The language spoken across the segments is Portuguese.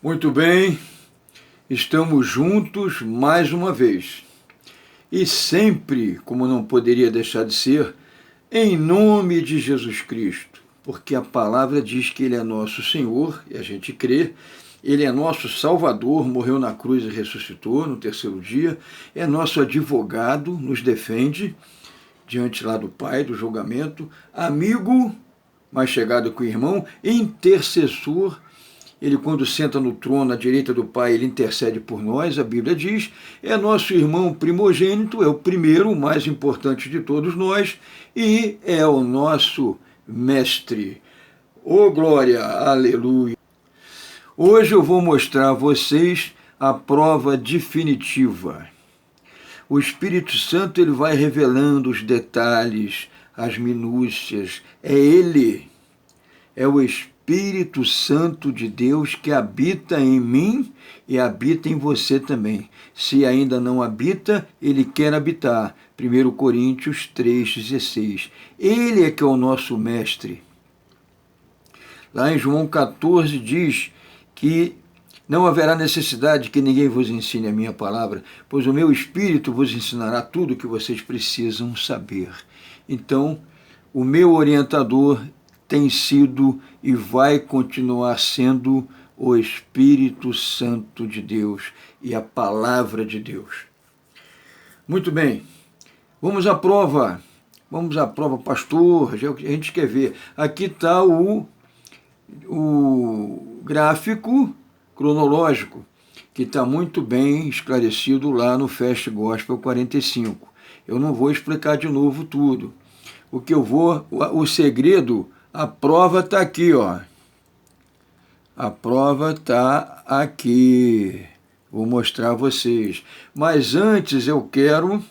Muito bem, estamos juntos mais uma vez. E sempre, como não poderia deixar de ser, em nome de Jesus Cristo, porque a palavra diz que Ele é nosso Senhor, e a gente crê, Ele é nosso Salvador, morreu na cruz e ressuscitou no terceiro dia, é nosso advogado, nos defende diante lá do Pai, do julgamento, amigo, mais chegado que o irmão, intercessor. Ele, quando senta no trono à direita do Pai, ele intercede por nós, a Bíblia diz, é nosso irmão primogênito, é o primeiro, o mais importante de todos nós, e é o nosso mestre. Ô glória, aleluia! Hoje eu vou mostrar a vocês a prova definitiva. O Espírito Santo ele vai revelando os detalhes, as minúcias. É Ele, é o Espírito Santo de Deus que habita em mim e habita em você também. Se ainda não habita, Ele quer habitar. 1 Coríntios 3,16. Ele é que é o nosso mestre. Lá em João 14 diz que não haverá necessidade que ninguém vos ensine a minha palavra, pois o meu Espírito vos ensinará tudo o que vocês precisam saber. Então, o meu orientador tem sido e vai continuar sendo o Espírito Santo de Deus e a Palavra de Deus. Muito bem, vamos à prova. Vamos à prova, pastor, a gente quer ver. Aqui está o gráfico cronológico, que está muito bem esclarecido lá no Fast Gospel 45. Eu não vou explicar de novo tudo. O segredo, a prova está aqui, ó. A prova está aqui. Vou mostrar a vocês. Mas antes eu quero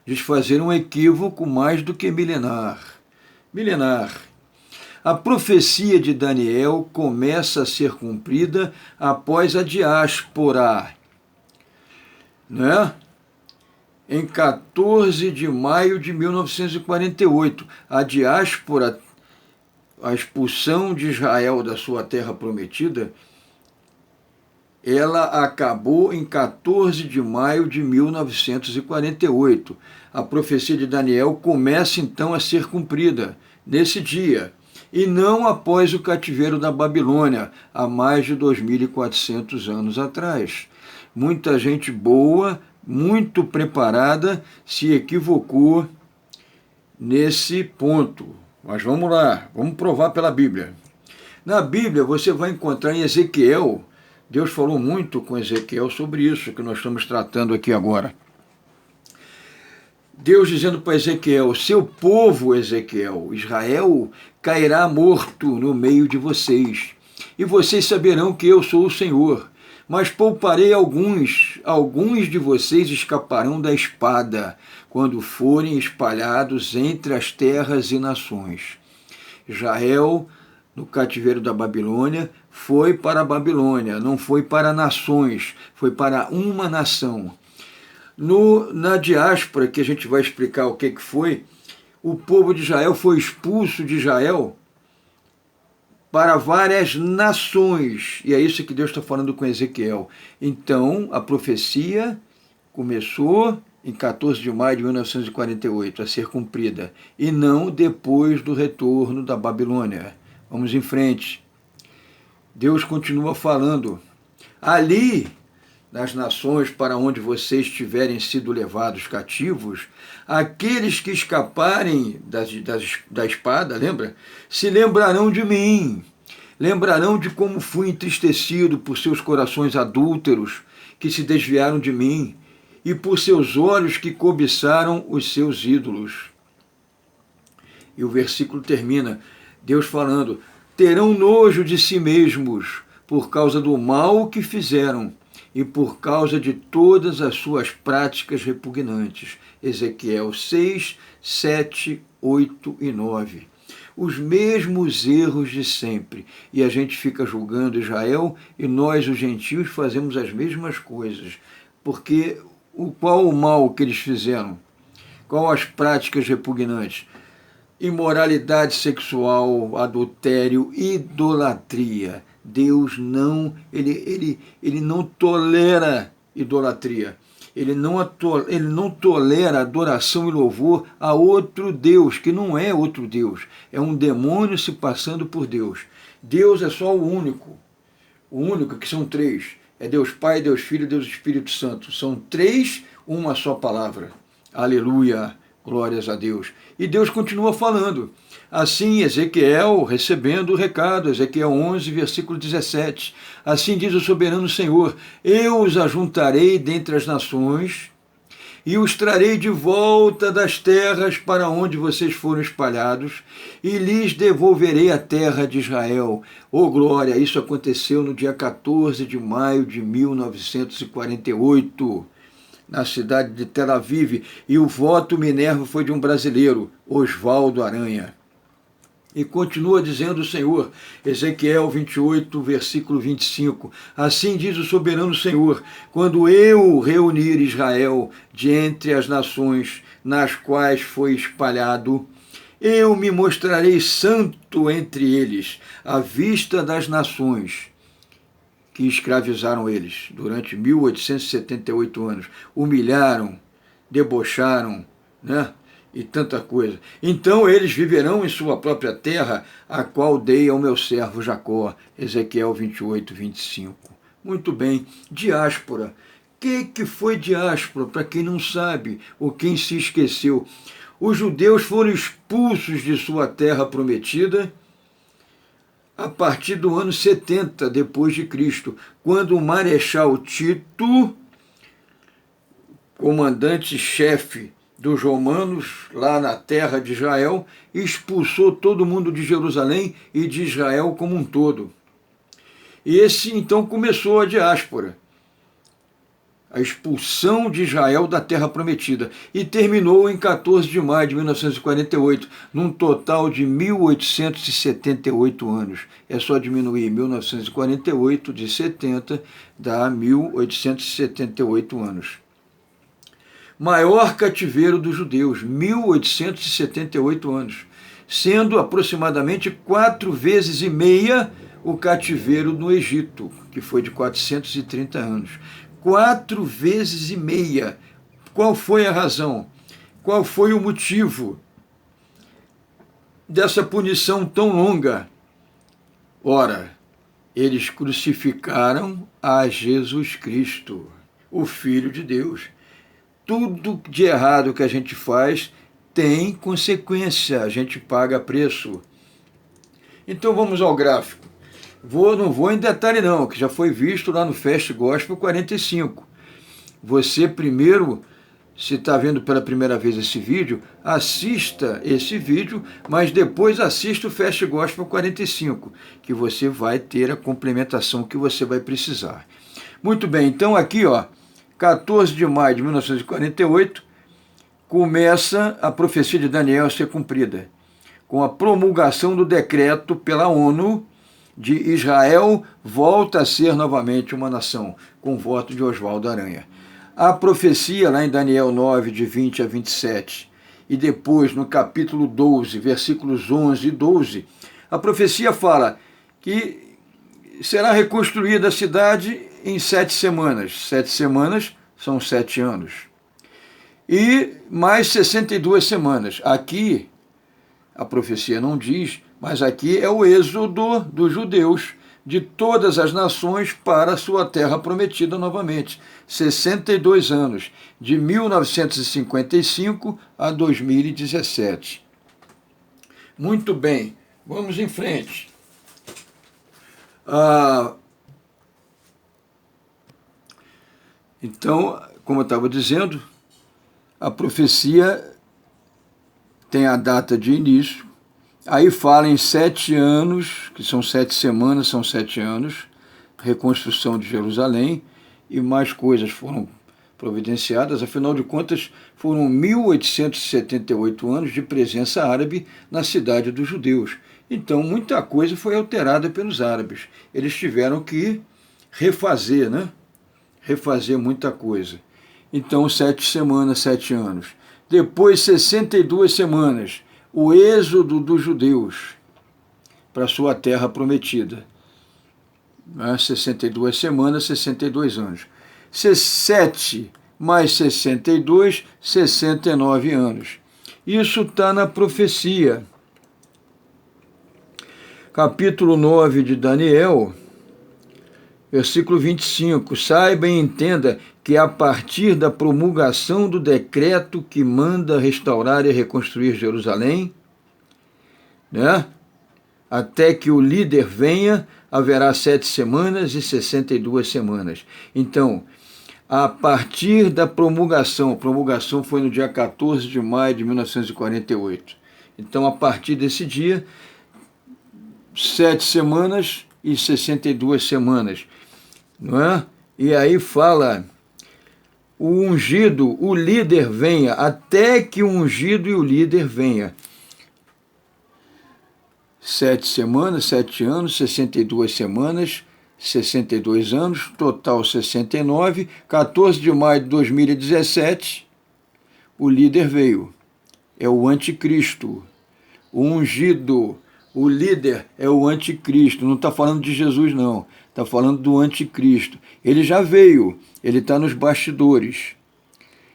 desfazer um equívoco mais do que milenar. A profecia de Daniel começa a ser cumprida após a diáspora, né? Em 14 de maio de 1948, a diáspora, a expulsão de Israel da sua terra prometida, ela acabou em 14 de maio de 1948. A profecia de Daniel começa então a ser cumprida nesse dia, e não após o cativeiro da Babilônia, há mais de 2.400 anos atrás. Muita gente boa, muito preparada, se equivocou nesse ponto. Mas vamos lá, vamos provar pela Bíblia. Na Bíblia você vai encontrar em Ezequiel, Deus falou muito com Ezequiel sobre isso que nós estamos tratando aqui agora. Deus dizendo para Ezequiel, seu povo Ezequiel, Israel, cairá morto no meio de vocês, e vocês saberão que eu sou o Senhor, mas pouparei alguns de vocês escaparão da espada, quando forem espalhados entre as terras e nações. Israel, no cativeiro da Babilônia, foi para a Babilônia, não foi para nações, foi para uma nação. Na diáspora, que a gente vai explicar o que foi, o povo de Israel foi expulso de Israel para várias nações. E é isso que Deus está falando com Ezequiel. Então, a profecia começou em 14 de maio de 1948 a ser cumprida, e não depois do retorno da Babilônia. Vamos em frente. Deus continua falando. Ali, nas nações para onde vocês tiverem sido levados cativos, aqueles que escaparem da espada, lembra? Se lembrarão de mim, lembrarão de como fui entristecido por seus corações adúlteros, que se desviaram de mim, e por seus olhos que cobiçaram os seus ídolos. E o versículo termina, Deus falando, terão nojo de si mesmos, por causa do mal que fizeram, e por causa de todas as suas práticas repugnantes. Ezequiel 6, 7, 8 e 9. Os mesmos erros de sempre. E a gente fica julgando Israel e nós, os gentios, fazemos as mesmas coisas. Porque qual o mal que eles fizeram? Qual as práticas repugnantes? Imoralidade sexual, adultério, idolatria. Deus não, ele não tolera idolatria. Ele não tolera adoração e louvor a outro Deus, que não é outro Deus. É um demônio se passando por Deus. Deus é só o único, que são três. É Deus Pai, Deus Filho e Deus Espírito Santo. São três, uma só palavra. Aleluia, glórias a Deus. E Deus continua falando. Assim, Ezequiel, recebendo o recado, Ezequiel 11, versículo 17. Assim diz o soberano Senhor, eu os ajuntarei dentre as nações e os trarei de volta das terras para onde vocês foram espalhados e lhes devolverei a terra de Israel. Oh glória, isso aconteceu no dia 14 de maio de 1948. Na cidade de Tel Aviv, e o voto Minerva foi de um brasileiro, Oswaldo Aranha. E continua dizendo o Senhor, Ezequiel 28, versículo 25, assim diz o soberano Senhor, quando eu reunir Israel de entre as nações nas quais foi espalhado, eu me mostrarei santo entre eles, à vista das nações que escravizaram eles durante 1878 anos, humilharam, debocharam, né? E tanta coisa. Então eles viverão em sua própria terra, a qual dei ao meu servo Jacó, Ezequiel 28, 25. Muito bem, diáspora. O que foi diáspora? Para quem não sabe, ou quem se esqueceu. Os judeus foram expulsos de sua terra prometida a partir do ano 70 depois de Cristo, quando o Marechal Tito, comandante-chefe dos romanos, lá na terra de Israel, expulsou todo mundo de Jerusalém e de Israel como um todo. E esse então começou a diáspora, a expulsão de Israel da terra prometida, e terminou em 14 de maio de 1948, num total de 1878 anos. É só diminuir 1948 de 70, dá 1878 anos. Maior cativeiro dos judeus, 1878 anos, sendo aproximadamente 4 vezes e meia o cativeiro no Egito, que foi de 430 anos. 4 vezes e meia. Qual foi a razão? Qual foi o motivo dessa punição tão longa? Ora, eles crucificaram a Jesus Cristo, o Filho de Deus. Tudo de errado que a gente faz tem consequência, a gente paga preço. Então vamos ao gráfico. Não vou em detalhe não, que já foi visto lá no Fast Gospel 45. Você primeiro, se está vendo pela primeira vez esse vídeo, assista esse vídeo, mas depois assista o Fast Gospel 45, que você vai ter a complementação que você vai precisar. Muito bem, então aqui, 14 de maio de 1948, começa a profecia de Daniel a ser cumprida, com a promulgação do decreto pela ONU de Israel volta a ser novamente uma nação, com o voto de Oswaldo Aranha. A profecia lá em Daniel 9, de 20 a 27, e depois no capítulo 12, versículos 11 e 12, a profecia fala que será reconstruída a cidade em 7 semanas. 7 semanas são 7 anos. E mais 62 semanas. Aqui, a profecia não diz, mas aqui é o êxodo dos judeus de todas as nações para a sua terra prometida novamente. 62 anos, de 1955 a 2017. Muito bem, vamos em frente. Então, como eu estava dizendo, a profecia tem a data de início, aí fala em 7 anos, que são 7 semanas, são 7 anos, reconstrução de Jerusalém, e mais coisas foram providenciadas, afinal de contas, foram 1878 anos de presença árabe na cidade dos judeus. Então, muita coisa foi alterada pelos árabes. Eles tiveram que refazer, né? Refazer muita coisa. Então, 7 semanas, 7 anos. Depois, 62 semanas, o êxodo dos judeus para sua terra prometida. né? 62 semanas, 62 anos. 7 mais 62, 69 anos. Isso está na profecia. Capítulo 9 de Daniel, versículo 25. Saiba e entenda que a partir da promulgação do decreto que manda restaurar e reconstruir Jerusalém, né, até que o líder venha, haverá 7 semanas e 62 semanas. Então, a partir da promulgação, a promulgação foi no dia 14 de maio de 1948. Então, a partir desse dia, 7 semanas e 62 semanas, não é? E aí fala, o ungido, o líder venha, até que o ungido e o líder venha. 7 semanas, 7 anos, 62 semanas, 62 anos, total 69, 14 de maio de 2017, o líder veio, é o anticristo, o ungido, o líder é o anticristo, não está falando de Jesus não, está falando do anticristo. Ele já veio, ele está nos bastidores,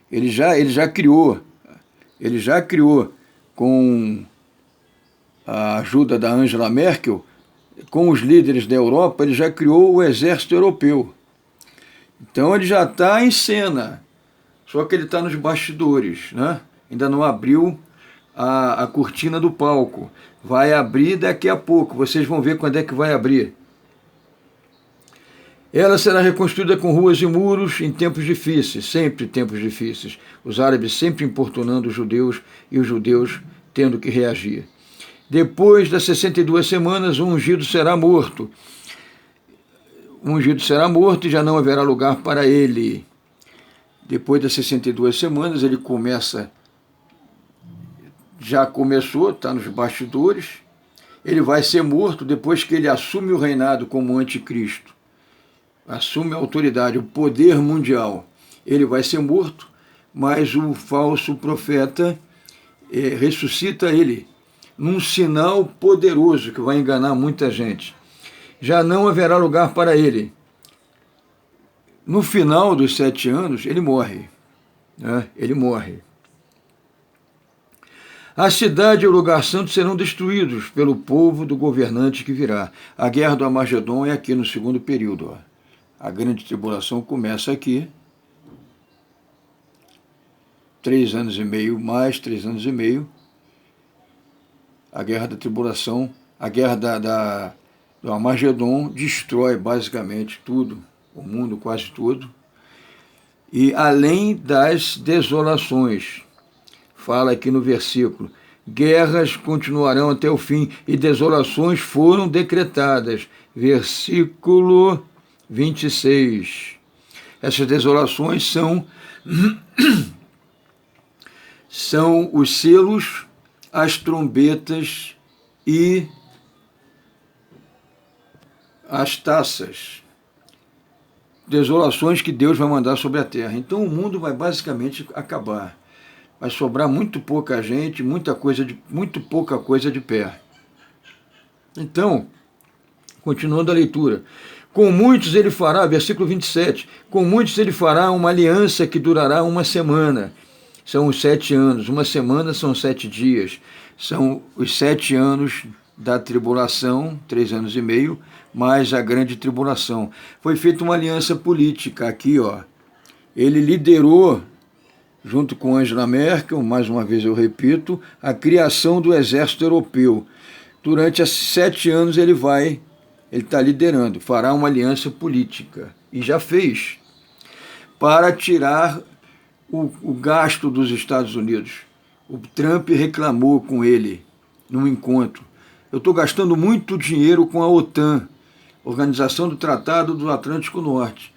ele já criou com a ajuda da Angela Merkel, com os líderes da Europa, ele já criou o exército europeu. Então ele já está em cena, só que ele está nos bastidores, né? Ainda não abriu a cortina do palco. Vai abrir daqui a pouco, vocês vão ver quando é que vai abrir. Ela será reconstruída com ruas e muros em tempos difíceis, sempre tempos difíceis. Os árabes sempre importunando os judeus e os judeus tendo que reagir. Depois das 62 semanas, o ungido será morto. O ungido será morto e já não haverá lugar para ele. Depois das 62 semanas, ele já começou, está nos bastidores. Ele vai ser morto depois que ele assume o reinado como anticristo. Assume a autoridade, o poder mundial. Ele vai ser morto, mas o falso profeta ressuscita ele num sinal poderoso que vai enganar muita gente. Já não haverá lugar para ele. No final dos 7 anos, ele morre. Né? Ele morre. A cidade e o lugar santo serão destruídos pelo povo do governante que virá. A guerra do Armagedon é aqui no segundo período. Ó. A grande tribulação começa aqui. 3 anos e meio, mais 3 anos e meio. A guerra da tribulação, a guerra do Armagedon destrói basicamente tudo, o mundo quase tudo. E além das desolações, fala aqui no versículo, guerras continuarão até o fim e desolações foram decretadas. Versículo 26. Essas desolações são os selos, as trombetas e as taças. Desolações que Deus vai mandar sobre a terra. Então o mundo vai basicamente acabar. Vai sobrar muito pouca gente, muito pouca coisa de pé. Então, continuando a leitura. Com muitos ele fará, versículo 27, com muitos ele fará uma aliança que durará 1 semana. São os 7 anos, 1 semana são 7 dias, são os 7 anos da tribulação, 3 anos e meio, mais a grande tribulação. Foi feita uma aliança política aqui, ó. Ele liderou, junto com Angela Merkel, mais uma vez eu repito, a criação do exército europeu. Durante esses 7 anos ele está liderando, fará uma aliança política, e já fez, para tirar o gasto dos Estados Unidos. O Trump reclamou com ele num encontro. Eu estou gastando muito dinheiro com a OTAN, Organização do Tratado do Atlântico Norte.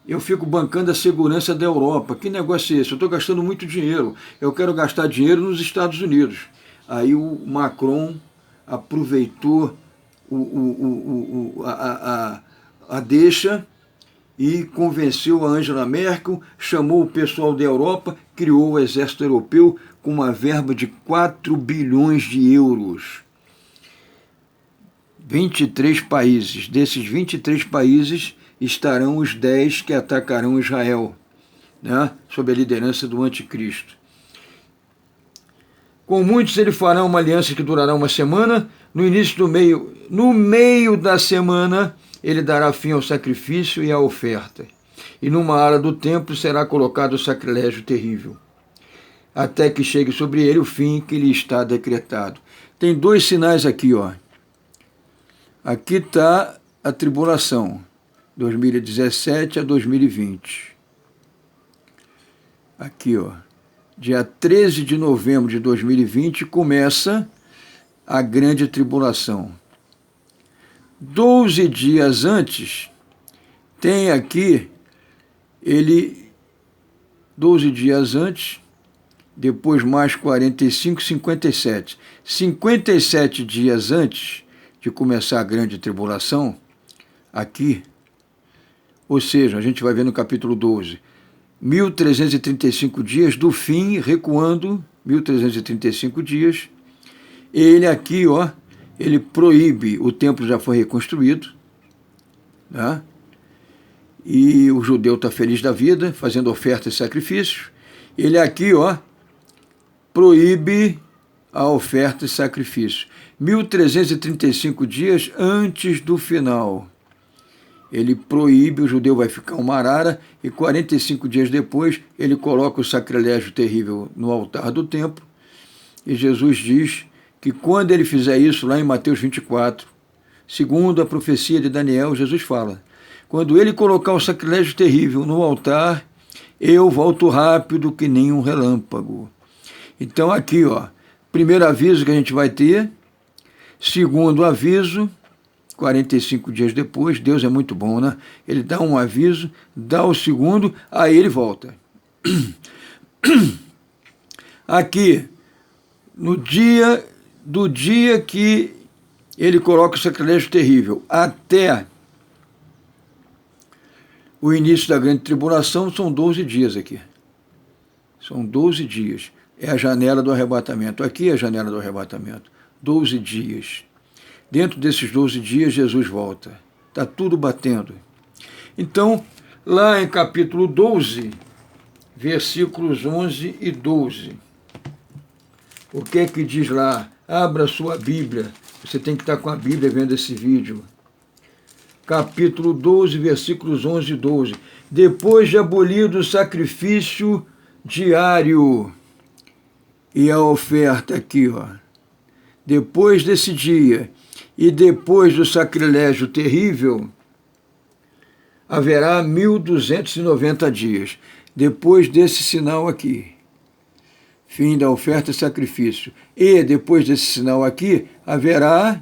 Eu fico bancando a segurança da Europa. Que negócio é esse? Eu estou gastando muito dinheiro. Eu quero gastar dinheiro nos Estados Unidos. Aí o Macron aproveitou a deixa e convenceu a Angela Merkel, chamou o pessoal da Europa, criou o exército europeu com uma verba de 4 bilhões de euros. 23 países. Desses 23 países estarão os 10 que atacarão Israel, né, sob a liderança do anticristo. Com muitos ele fará uma aliança que durará uma semana. No meio da semana, ele dará fim ao sacrifício e à oferta. E numa área do templo será colocado o sacrilégio terrível, até que chegue sobre ele o fim que lhe está decretado. Tem 2 sinais aqui, ó. Aqui está a tribulação, 2017 a 2020. Aqui, ó. Dia 13 de novembro de 2020 começa a grande tribulação. 12 dias antes, tem aqui, 12 dias antes, depois mais 45, 57. 57 dias antes de começar a grande tribulação, aqui, ou seja, a gente vai ver no capítulo 12, 1335 dias do fim, recuando 1335 dias, ele aqui, ó, ele proíbe, o templo já foi reconstruído, né? E o judeu está feliz da vida, fazendo ofertas e sacrifícios. Ele aqui, ó, proíbe a oferta e sacrifício. 1335 dias antes do final. Ele proíbe, o judeu vai ficar uma arara, e 45 dias depois ele coloca o sacrilégio terrível no altar do templo, e Jesus diz que quando ele fizer isso, lá em Mateus 24, segundo a profecia de Daniel, Jesus fala, quando ele colocar o sacrilégio terrível no altar, eu volto rápido que nem um relâmpago. Então aqui, ó, primeiro aviso que a gente vai ter, segundo aviso, 45 dias depois, Deus é muito bom, né? Ele dá um aviso, dá o segundo, aí ele volta. Aqui, do dia que ele coloca o sacrilégio terrível até o início da grande tribulação, são 12 dias aqui. São 12 dias. É a janela do arrebatamento. Aqui é a janela do arrebatamento. 12 dias. Dentro desses 12 dias, Jesus volta. Está tudo batendo. Então, lá em capítulo 12, versículos 11 e 12, o que é que diz lá? Abra sua Bíblia. Você tem que estar com a Bíblia vendo esse vídeo. Capítulo 12, versículos 11 e 12. Depois de abolido o sacrifício diário e a oferta aqui, ó. Depois desse dia e depois do sacrilégio terrível, haverá 1290 dias. Depois desse sinal aqui, fim da oferta e sacrifício. E depois desse sinal aqui, haverá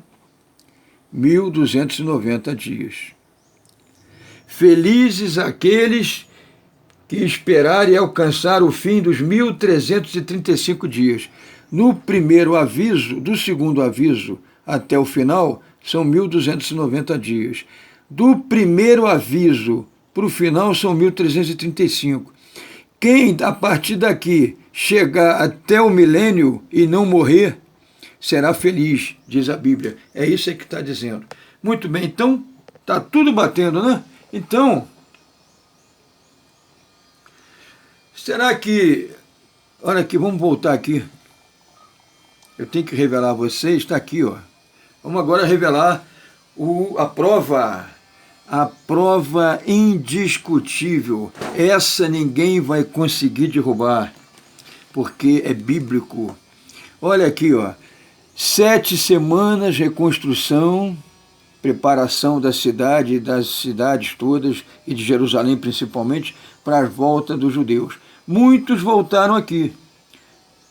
1290 dias. Felizes aqueles que esperarem e alcançar o fim dos 1335 dias. No primeiro aviso, do segundo aviso até o final, são 1290 dias. Do primeiro aviso para o final, são 1335. Quem, a partir daqui, chegar até o milênio e não morrer, será feliz, diz a Bíblia. É isso aí que está dizendo. Muito bem, então, está tudo batendo, né? Então, será que... Olha aqui, vamos voltar aqui. Eu tenho que revelar a vocês, está aqui, ó. Vamos agora revelar a prova indiscutível. Essa ninguém vai conseguir derrubar, porque é bíblico. Olha aqui, ó. 7 semanas, reconstrução, preparação da cidade e das cidades todas, e de Jerusalém principalmente, para a volta dos judeus. Muitos voltaram aqui.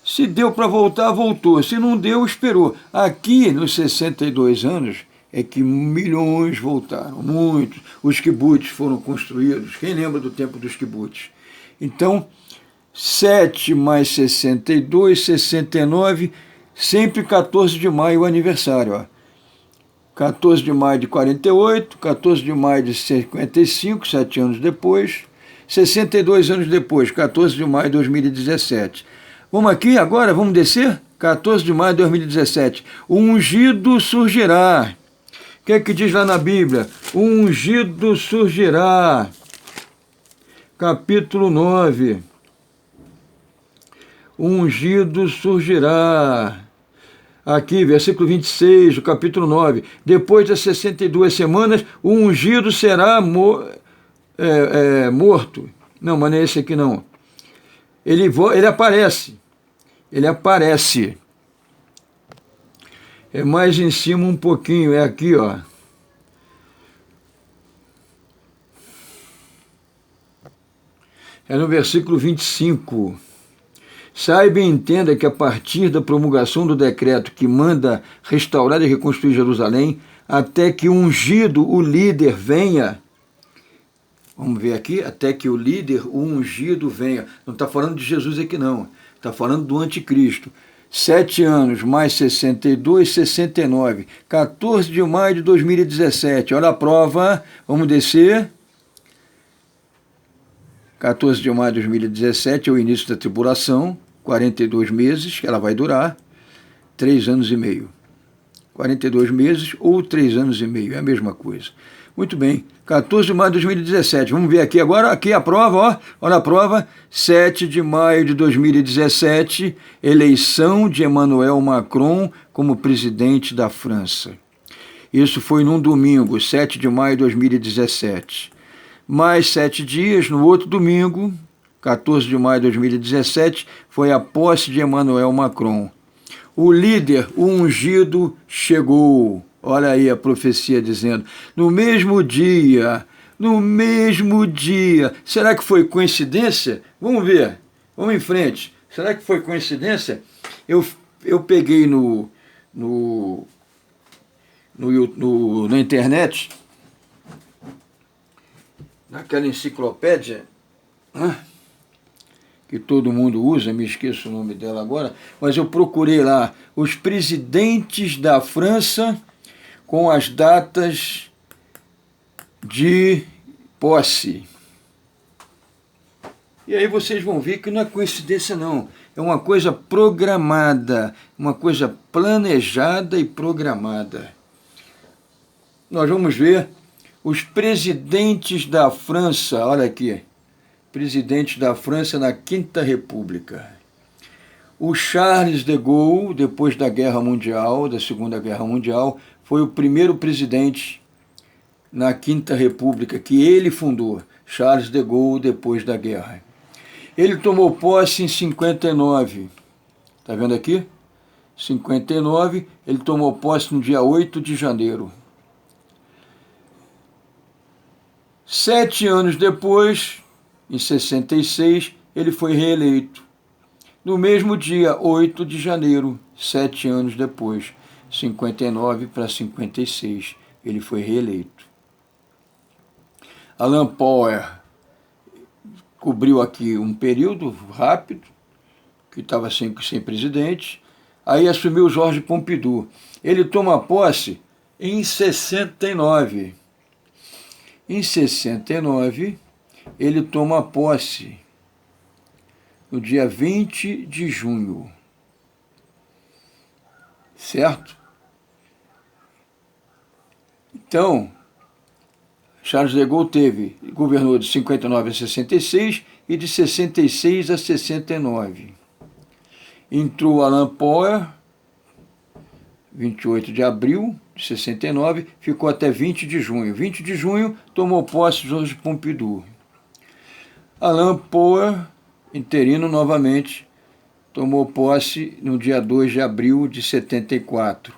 Se deu para voltar, voltou. Se não deu, esperou. Aqui, nos 62 anos, é que milhões voltaram, muitos. Os quibutzes foram construídos. Quem lembra do tempo dos quibutzes? Então, 7 mais 62, 69, sempre 14 de maio o aniversário. Ó. 14 de maio de 48, 14 de maio de 55, 7 anos depois, 62 anos depois, 14 de maio de 2017. Vamos aqui agora, vamos descer? 14 de maio de 2017. O ungido surgirá, que é que diz lá na Bíblia? O ungido surgirá. Capítulo 9. O ungido surgirá. Aqui, versículo 26, do capítulo 9. Depois das 62 semanas, o ungido será morto. Não, mas não é esse aqui não. Ele aparece. Ele aparece. É mais em cima um pouquinho, é aqui, ó. É no versículo 25. Saiba e entenda que a partir da promulgação do decreto que manda restaurar e reconstruir Jerusalém, até que o ungido, o líder, venha. Vamos ver aqui, até que o líder, o ungido, venha. Não está falando de Jesus aqui não, está falando do anticristo. 7 anos mais 62, 69. 14 de maio de 2017. Olha a prova, vamos descer. 14 de maio de 2017 é o início da tribulação, 42 meses, que ela vai durar, 3 anos e meio. 42 meses ou 3 anos e meio, é a mesma coisa. Muito bem, 14 de maio de 2017, vamos ver aqui agora, aqui a prova, ó, olha a prova, 7 de maio de 2017, eleição de Emmanuel Macron como presidente da França. Isso foi num domingo, 7 de maio de 2017. Mais 7 dias, no outro domingo, 14 de maio de 2017, foi a posse de Emmanuel Macron. O líder, o ungido, chegou. Olha aí a profecia dizendo, no mesmo dia, será que foi coincidência? Vamos ver, vamos em frente. Será que foi coincidência? Eu peguei na internet, naquela enciclopédia, que todo mundo usa, me esqueço o nome dela agora, mas eu procurei lá, os presidentes da França com as datas de posse. E aí vocês vão ver que não é coincidência não, é uma coisa programada, uma coisa planejada e programada. Nós vamos ver os presidentes da França, olha aqui, presidentes da França na Quinta República. O Charles de Gaulle, depois da Guerra Mundial, da Segunda Guerra Mundial, foi o primeiro presidente na Quinta República que ele fundou, Charles de Gaulle, depois da guerra. Ele tomou posse em 59, está vendo aqui? 59, ele tomou posse no dia 8 de janeiro. 7 anos depois, em 66, ele foi reeleito. No mesmo dia, 8 de janeiro, 7 anos depois, 59 para 56, ele foi reeleito. Alain Poher cobriu aqui um período rápido, que estava sem presidente, aí assumiu Georges Pompidou. Ele toma posse em 69. Em 69, ele toma posse no dia 20 de junho, certo? Então, Charles de Gaulle governou de 59 a 66 e de 66 a 69. Entrou Alain Poher, 28 de abril de 69, ficou até 20 de junho. 20 de junho tomou posse Georges Pompidou. Alain Poher, interino novamente, tomou posse no dia 2 de abril de 74.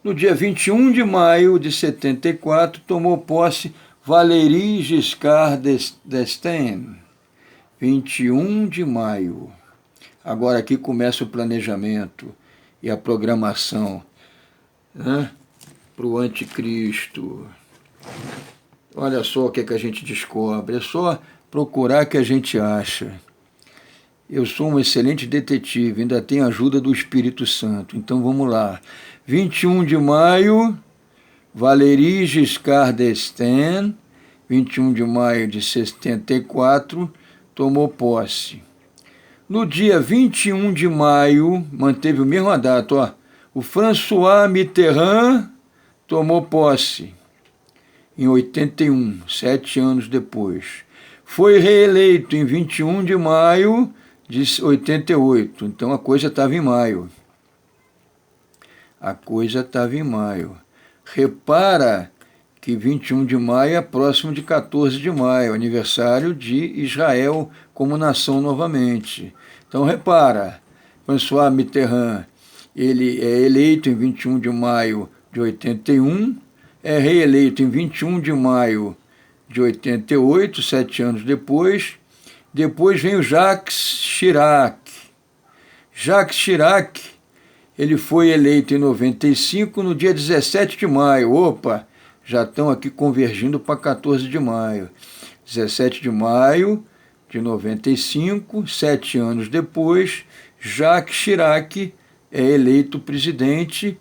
No dia 21 de maio de 74, tomou posse Valéry Giscard d'Estaing. 21 de maio. Agora aqui começa o planejamento e a programação, né, para o anticristo. Olha só o que a gente descobre, é só procurar que a gente acha. Eu sou um excelente detetive, ainda tenho a ajuda do Espírito Santo. Então vamos lá. 21 de maio, Valéry Giscard d'Estaing, 21 de maio de 74, tomou posse. No dia 21 de maio, manteve a mesma data, ó, o François Mitterrand tomou posse em 81, 7 anos depois. Foi reeleito em 21 de maio de 88, então a coisa estava em maio. A coisa estava em maio. Repara que 21 de maio é próximo de 14 de maio, aniversário de Israel como nação novamente. Então repara, François Mitterrand, ele é eleito em 21 de maio de 81, é reeleito em 21 de maio de 88, 7 anos depois. Depois vem o Jacques Chirac. Jacques Chirac, ele foi eleito em 95, no dia 17 de maio. Opa, já estão aqui convergindo para 14 de maio. 17 de maio de 95, 7 anos depois, Jacques Chirac é eleito presidente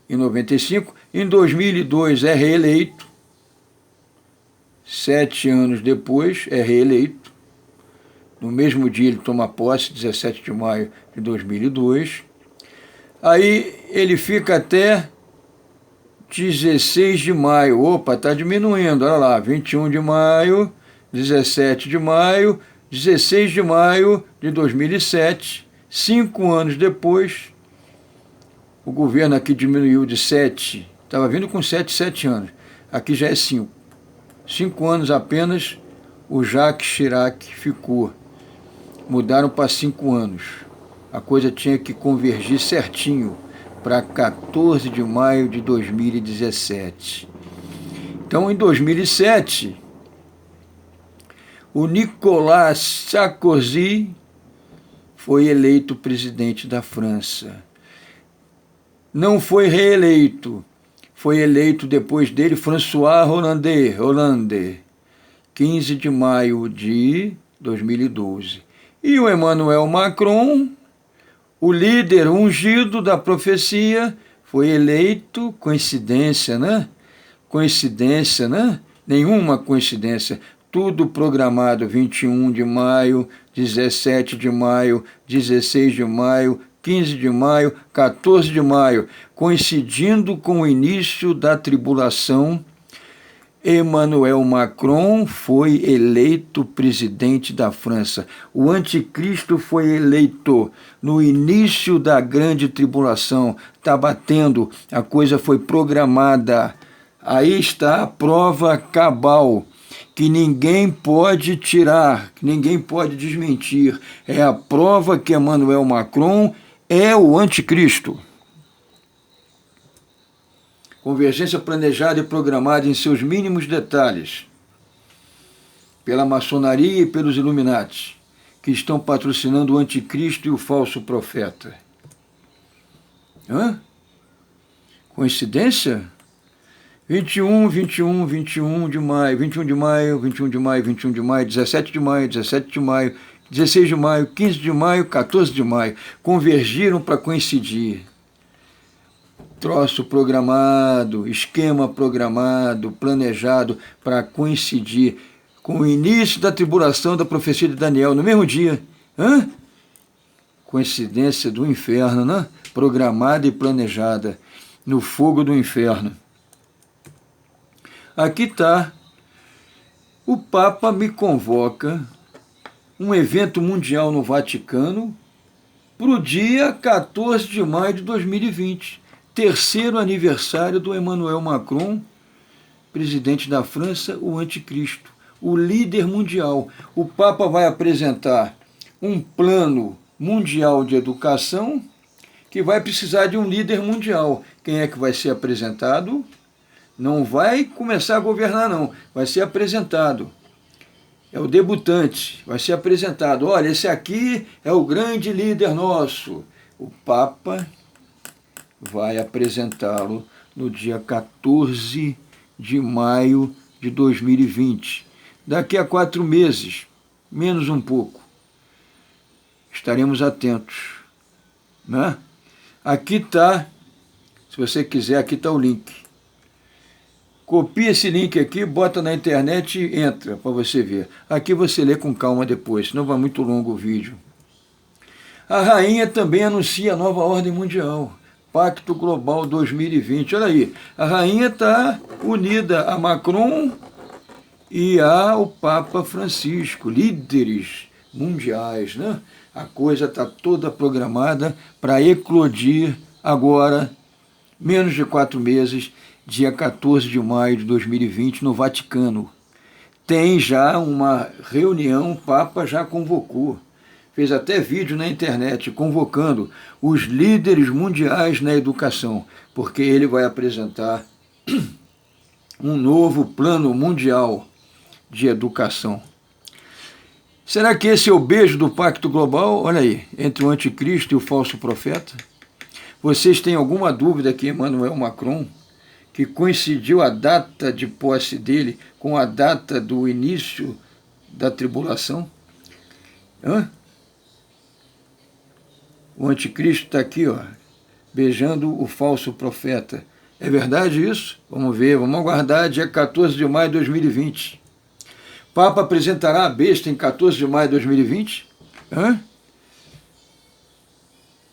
em 95. Em 2002 é reeleito. 7 anos depois é reeleito. No mesmo dia ele toma posse, 17 de maio de 2002. Aí ele fica até 16 de maio. Opa, está diminuindo, olha lá. 21 de maio, 17 de maio, 16 de maio de 2007. 5 anos depois, o governo aqui diminuiu de 7. Estava vindo com 7 anos. Aqui já é 5. 5 anos apenas o Jacques Chirac ficou. Mudaram para 5 anos. A coisa tinha que convergir certinho para 14 de maio de 2017. Então, em 2007, o Nicolas Sarkozy foi eleito presidente da França. Não foi reeleito. Foi eleito depois dele François Hollande, 15 de maio de 2012. E o Emmanuel Macron, o líder ungido da profecia, foi eleito, coincidência, né? Coincidência, né? Nenhuma coincidência. Tudo programado, 21 de maio, 17 de maio, 16 de maio, 15 de maio, 14 de maio, coincidindo com o início da tribulação, Emmanuel Macron foi eleito presidente da França. O anticristo foi eleito no início da grande tribulação. Está batendo, a coisa foi programada. Aí está a prova cabal, que ninguém pode tirar, que ninguém pode desmentir. É a prova que Emmanuel Macron é o anticristo. Convergência planejada e programada em seus mínimos detalhes pela maçonaria e pelos Illuminati, que estão patrocinando o anticristo e o falso profeta. Hã? Coincidência? 21 de maio, 21 de maio, 21 de maio, 21 de maio, 17 de maio, 17 de maio, 16 de maio, 15 de maio, 14 de maio. Convergiram para coincidir. Troço programado, esquema programado, planejado para coincidir com o início da tribulação da profecia de Daniel, no mesmo dia. Hã? Coincidência do inferno, né? Programada e planejada no fogo do inferno. Aqui está, o Papa me convoca um evento mundial no Vaticano para o dia 14 de maio de 2020, terceiro aniversário do Emmanuel Macron, presidente da França, o anticristo, o líder mundial. O Papa vai apresentar um plano mundial de educação que vai precisar de um líder mundial. Quem é que vai ser apresentado? Não vai começar a governar, não. Vai ser apresentado. É o debutante. Vai ser apresentado. Olha, esse aqui é o grande líder nosso. O Papa vai apresentá-lo no dia 14 de maio de 2020. Daqui a 4 meses, menos um pouco. Estaremos atentos. Né? Aqui está, se você quiser, aqui está o link. Copia esse link aqui, bota na internet e entra para você ver. Aqui você lê com calma depois, senão vai muito longo o vídeo. A rainha também anuncia a nova ordem mundial. Pacto Global 2020. Olha aí, a rainha está unida a Macron e ao Papa Francisco, líderes mundiais, né? A coisa está toda programada para eclodir agora, menos de 4 meses, dia 14 de maio de 2020, no Vaticano. Tem já uma reunião, o Papa já convocou, fez até vídeo na internet, convocando os líderes mundiais na educação, porque ele vai apresentar um novo plano mundial de educação. Será que esse é o beijo do Pacto Global? Olha aí, entre o anticristo e o falso profeta? Vocês têm alguma dúvida que Emmanuel Macron, que coincidiu a data de posse dele com a data do início da tribulação? O anticristo está aqui, ó, beijando o falso profeta. É verdade isso? Vamos ver, vamos aguardar, dia 14 de maio de 2020. Papa apresentará a besta em 14 de maio de 2020?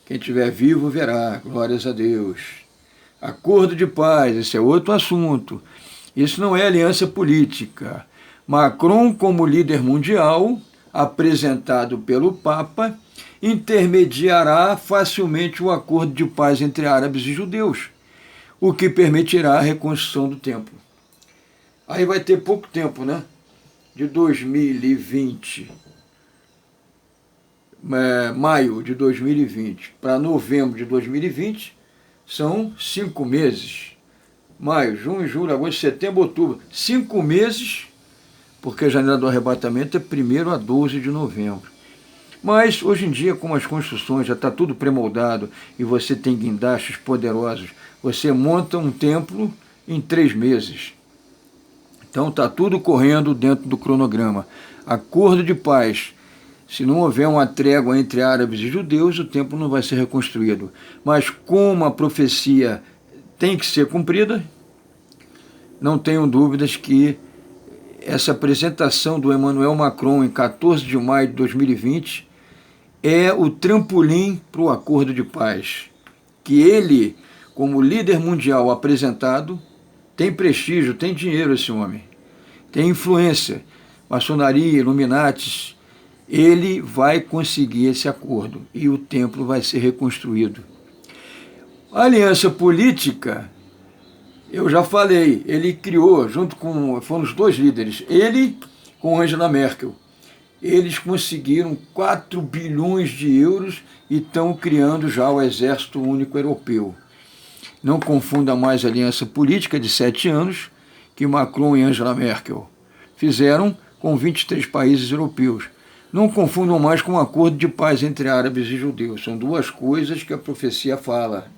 Quem estiver vivo verá, glórias a Deus. Acordo de paz, esse é outro assunto. Isso não é aliança política. Macron, como líder mundial, apresentado pelo Papa, intermediará facilmente o acordo de paz entre árabes e judeus, o que permitirá a reconstrução do templo. Aí vai ter pouco tempo, né? De 2020, maio de 2020 para novembro de 2020, são 5 meses. Maio, junho, julho, agosto, setembro, outubro. 5 meses, porque a janela do arrebatamento é 1º a 12 de novembro. Mas, hoje em dia, como as construções já está tudo pré-moldado e você tem guindastes poderosos, você monta um templo em 3 meses. Então está tudo correndo dentro do cronograma. Acordo de paz. Se não houver uma trégua entre árabes e judeus, o templo não vai ser reconstruído. Mas como a profecia tem que ser cumprida, não tenho dúvidas que essa apresentação do Emmanuel Macron em 14 de maio de 2020 é o trampolim para o acordo de paz. Que ele, como líder mundial apresentado, tem prestígio, tem dinheiro esse homem, tem influência, maçonaria, Illuminatis, ele vai conseguir esse acordo e o templo vai ser reconstruído. A aliança política, eu já falei, ele criou, foram os 2 líderes, ele com Angela Merkel. Eles conseguiram 4 bilhões de euros e estão criando já o Exército Único Europeu. Não confunda mais a aliança política de 7 anos que Macron e Angela Merkel fizeram com 23 países europeus. Não confundam mais com um acordo de paz entre árabes e judeus. São 2 coisas que a profecia fala.